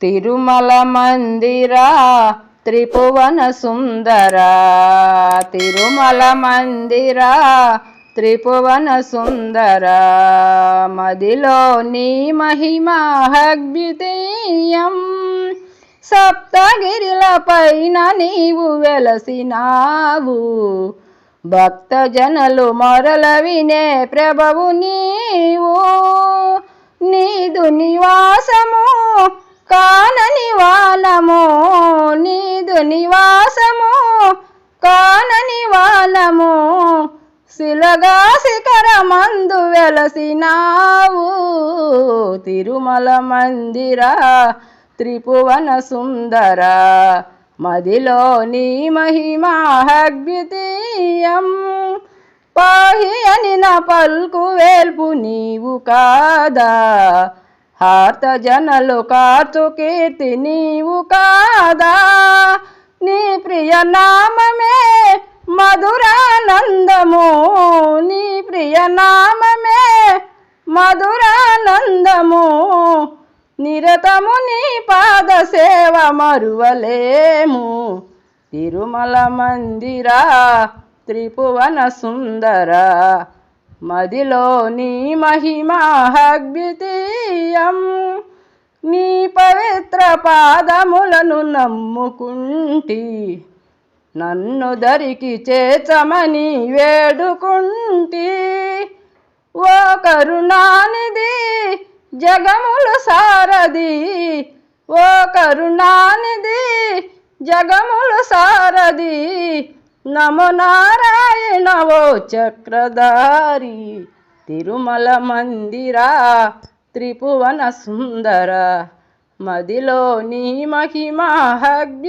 తిరుమల మందిరా త్రిభువన సుందరా, తిరుమల మందిరా త్రిభువన సుందరా, మదిలో నీ మహిమాద్వితీయం. సప్తగిరిల పైన నీవు వెలసినావు, భక్తజనులు మొరల వినే ప్రభువు నీవు. నీదు నివాసము కానని వానము, నీదు నివాసము కానని వానము, శిలగా శిఖరమందు వెలసినావు. తిరుమల మందిరా త్రిభువన సుందరా, మదిలో నీ మహిమాద్వితీయం. పాహి అని నా పల్కు వేల్పు నీవు కాదా, హార్త జనలు కార్చు కీర్తి నీవు కాదా. నీ ప్రియ నామమే మధురానందము, నీ ప్రియ నామమే మధురానందము, నిరతము నీ పాద సేవ మరువలేము. తిరుమల మందిరా త్రిభువన సుందరా, మదిలో నీ మహిమాద్వితీయం. నీ పవిత్ర పాదములను నమ్ముకుంటి, నన్ను దరికి చేర్చమని వేడుకుంటి. ఓ కరుణానిధి జగములు సారథి, ఓ కరుణానిధి జగములు సారథి, నమో నారాయణ ఓ చక్రధారి. తిరుమల మందిరా త్రిభువన సుందరా, మదిలో నీ మహిమాద్వితీయం.